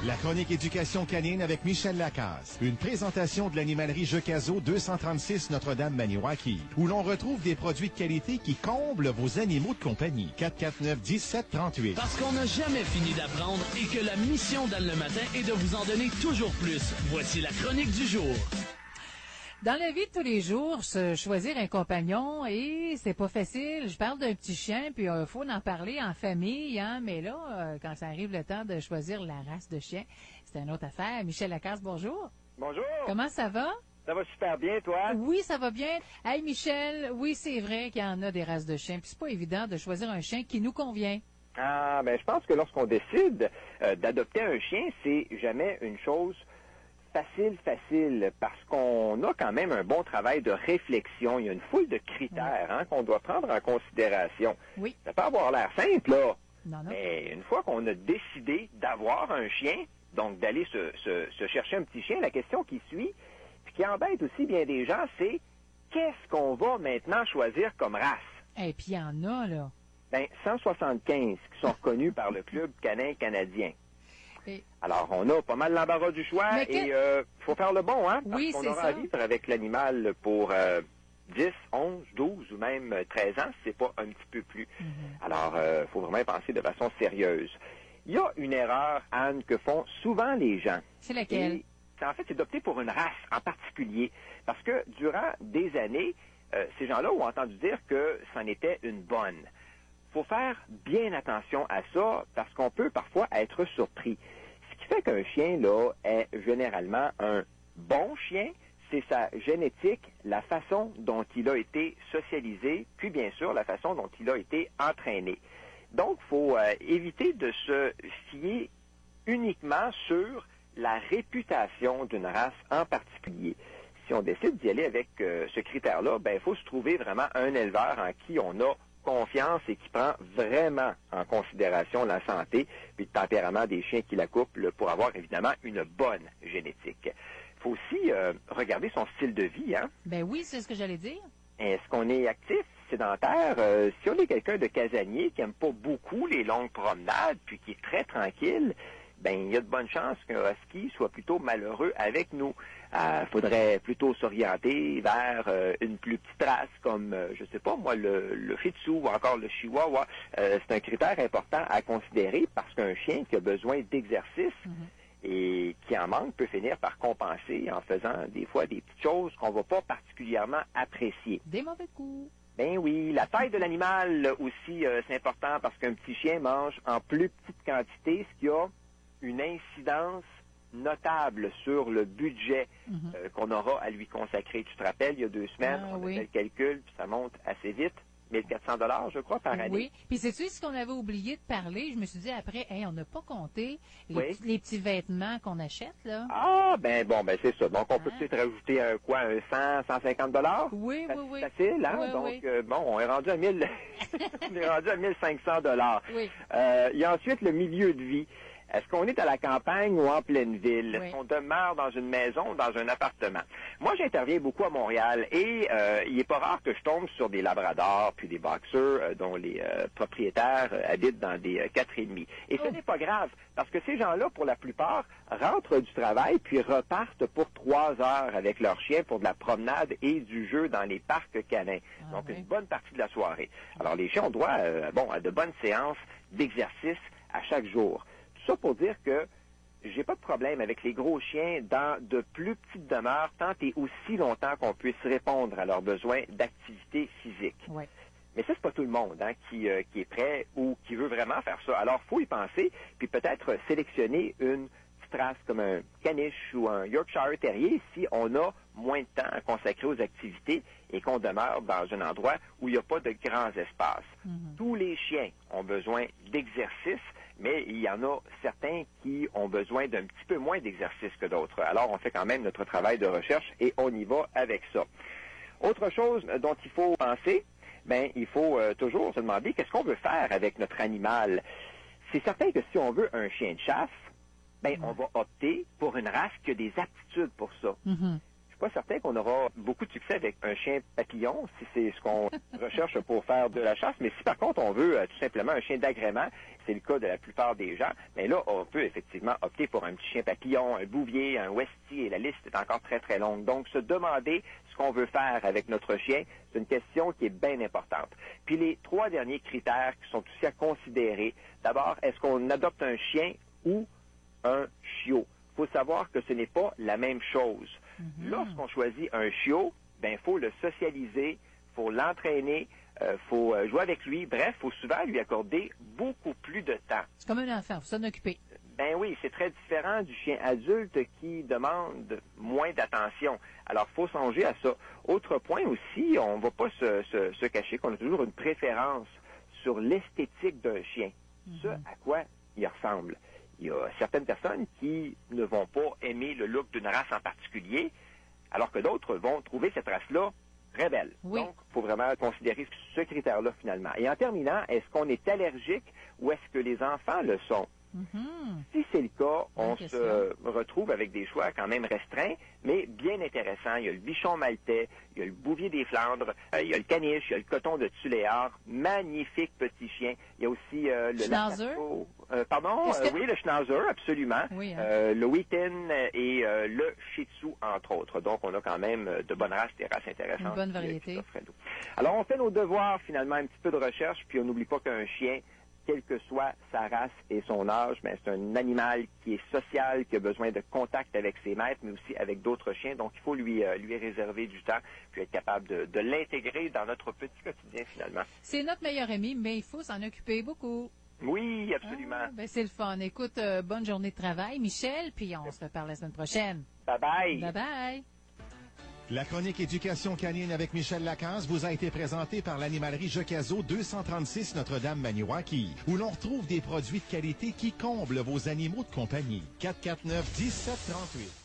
La chronique éducation canine avec Michel Lacasse. Une présentation de l'animalerie Jeucazo 236 Notre-Dame-Maniwaki, où l'on retrouve des produits de qualité qui comblent vos animaux de compagnie. 449-1738. Parce qu'on n'a jamais fini d'apprendre et que la mission d'Anne le matin est de vous en donner toujours plus. Voici la chronique du jour. Dans la vie de tous les jours, choisir un compagnon, et c'est pas facile. Je parle d'un petit chien, puis il faut en parler en famille, hein. Mais là, quand ça arrive le temps de choisir la race de chien, c'est une autre affaire. Michel Lacasse, bonjour. Bonjour. Comment ça va? Ça va super bien, toi? Oui, ça va bien. Hey, Michel, oui, c'est vrai qu'il y en a des races de chiens, puis c'est pas évident de choisir un chien qui nous convient. Ah, ben je pense que lorsqu'on décide d'adopter un chien, c'est jamais une chose facile, parce qu'on a quand même un bon travail de réflexion. Il y a une foule de critères qu'on doit prendre en considération. Oui. Ça peut avoir l'air simple, là. Non. Mais une fois qu'on a décidé d'avoir un chien, donc d'aller se chercher un petit chien, la question qui suit, puis qui embête aussi bien des gens, c'est qu'est-ce qu'on va maintenant choisir comme race? Et puis il y en a, là. Ben, 175 qui sont reconnus par le Club canin canadien. Et... Alors, on a pas mal l'embarras du choix et faut faire le bon, hein? Parce qu'on aura à vivre avec l'animal pour 10, 11, 12 ou même 13 ans, c'est pas un petit peu plus. Alors, faut vraiment y penser de façon sérieuse. Il y a une erreur, Anne, que font souvent les gens. C'est laquelle? En fait, c'est d'opter pour une race en particulier. Parce que durant des années, ces gens-là ont entendu dire que c'en était une bonne. Faut faire bien attention à ça parce qu'on peut parfois être surpris. Ce qui fait qu'un chien, là, est généralement un bon chien, c'est sa génétique, la façon dont il a été socialisé, puis bien sûr la façon dont il a été entraîné. Donc, faut éviter de se fier uniquement sur la réputation d'une race en particulier. Si on décide d'y aller avec ce critère-là, ben il faut se trouver vraiment un éleveur en qui on a confiance et qui prend vraiment en considération la santé puis le tempérament des chiens qui l'accouplent pour avoir évidemment une bonne génétique. Il faut aussi regarder son style de vie, hein? Ben oui, c'est ce que j'allais dire. Est-ce qu'on est actif, sédentaire? Si on est quelqu'un de casanier qui aime pas beaucoup les longues promenades puis qui est très tranquille, ben il y a de bonnes chances qu'un husky soit plutôt malheureux avec nous. Faudrait plutôt s'orienter vers une plus petite race comme, je sais pas moi, le Shih Tzu ou encore le Chihuahua. C'est un critère important à considérer parce qu'un chien qui a besoin d'exercice et qui en manque peut finir par compenser en faisant des fois des petites choses qu'on va pas particulièrement apprécier. Des mauvais coups. Ben oui, la taille de l'animal aussi, c'est important parce qu'un petit chien mange en plus petite quantité, ce qui a une incidence notable sur le budget qu'on aura à lui consacrer. Tu te rappelles, il y a 2 semaines, on a fait le calcul, puis ça monte assez vite. 1400 $, je crois, par année. Oui. Puis c'est-tu ce qu'on avait oublié de parler? Je me suis dit après, on n'a pas compté les petits vêtements qu'on achète, là. Ah, ben c'est ça. Donc, on peut peut-être rajouter un 100, 150 $? Oui. Facile, hein? Oui, Donc, on est rendu à 1000, on est rendu à 1500 $. Oui. Il y a ensuite le milieu de vie. Est-ce qu'on est à la campagne ou en pleine ville? Oui. Est-ce qu'on demeure dans une maison ou dans un appartement? Moi, j'interviens beaucoup à Montréal et il est pas rare que je tombe sur des labradors puis des boxers dont les propriétaires habitent dans des 4,5. Et ce n'est pas grave parce que ces gens-là, pour la plupart, rentrent du travail puis repartent pour 3 heures avec leur chien pour de la promenade et du jeu dans les parcs canins. Donc, une bonne partie de la soirée. Alors, les chiens ont droit à de bonnes séances d'exercice à chaque jour. Tout ça pour dire que j'ai pas de problème avec les gros chiens dans de plus petites demeures tant et aussi longtemps qu'on puisse répondre à leurs besoins d'activité physique. Ouais. Mais ça, c'est pas tout le monde qui est prêt ou qui veut vraiment faire ça. Alors, faut y penser, puis peut-être sélectionner une petite race comme un caniche ou un Yorkshire Terrier si on a moins de temps à consacrer aux activités et qu'on demeure dans un endroit où il n'y a pas de grands espaces. Tous les chiens ont besoin d'exercice, mais il y en a certains qui ont besoin d'un petit peu moins d'exercice que d'autres. Alors, on fait quand même notre travail de recherche et on y va avec ça. Autre chose dont il faut penser, il faut toujours se demander qu'est-ce qu'on veut faire avec notre animal. C'est certain que si on veut un chien de chasse, on va opter pour une race qui a des aptitudes pour ça. Je suis pas certain qu'on aura beaucoup de succès avec un chien papillon, si c'est ce qu'on recherche pour faire de la chasse. Mais si par contre on veut tout simplement un chien d'agrément, c'est le cas de la plupart des gens, mais là, on peut effectivement opter pour un petit chien papillon, un bouvier, un westie, et la liste est encore très, très longue. Donc, se demander ce qu'on veut faire avec notre chien, c'est une question qui est bien importante. Puis les 3 derniers critères qui sont aussi à considérer. D'abord, est-ce qu'on adopte un chien ou un chiot? Il faut savoir que ce n'est pas la même chose. Lorsqu'on choisit un chiot, ben, il faut le socialiser, il faut l'entraîner, faut jouer avec lui. Bref, il faut souvent lui accorder beaucoup plus de temps. C'est comme un enfant, il faut s'en occuper. Ben oui, c'est très différent du chien adulte qui demande moins d'attention. Alors, il faut songer à ça. Autre point aussi, on ne va pas se cacher qu'on a toujours une préférence sur l'esthétique d'un chien. Ce à quoi il ressemble. Il y a certaines personnes qui ne vont pas aimer le look d'une race en particulier, alors que d'autres vont trouver cette race-là très belle. Oui. Donc, il faut vraiment considérer ce critère-là finalement. Et en terminant, est-ce qu'on est allergique ou est-ce que les enfants le sont? Si c'est le cas, on se retrouve avec des choix quand même restreints, mais bien intéressants. Il y a le bichon maltais, il y a le bouvier des Flandres, il y a le caniche, il y a le coton de Tuléar, magnifique petit chien. Il y a aussi le Schnauzer? Oui, le Schnauzer, absolument. Oui, hein? Le Wheaten et le Shih Tzu, entre autres. Donc, on a quand même de bonnes races, des races intéressantes. Une bonne variété. Alors, on fait nos devoirs, finalement, un petit peu de recherche, puis on n'oublie pas qu'un chien, quelle que soit sa race et son âge, mais c'est un animal qui est social, qui a besoin de contact avec ses maîtres, mais aussi avec d'autres chiens. Donc, il faut lui réserver du temps, puis être capable de l'intégrer dans notre petit quotidien, finalement. C'est notre meilleur ami, mais il faut s'en occuper beaucoup. Oui, absolument. Ben c'est le fun. Écoute, bonne journée de travail, Michel, puis on se reparle la semaine prochaine. Bye-bye. Bye-bye. La chronique Éducation canine avec Michel Lacasse vous a été présentée par l'animalerie Jocazo 236 Notre-Dame-Maniwaki, où l'on retrouve des produits de qualité qui comblent vos animaux de compagnie. 449-1738.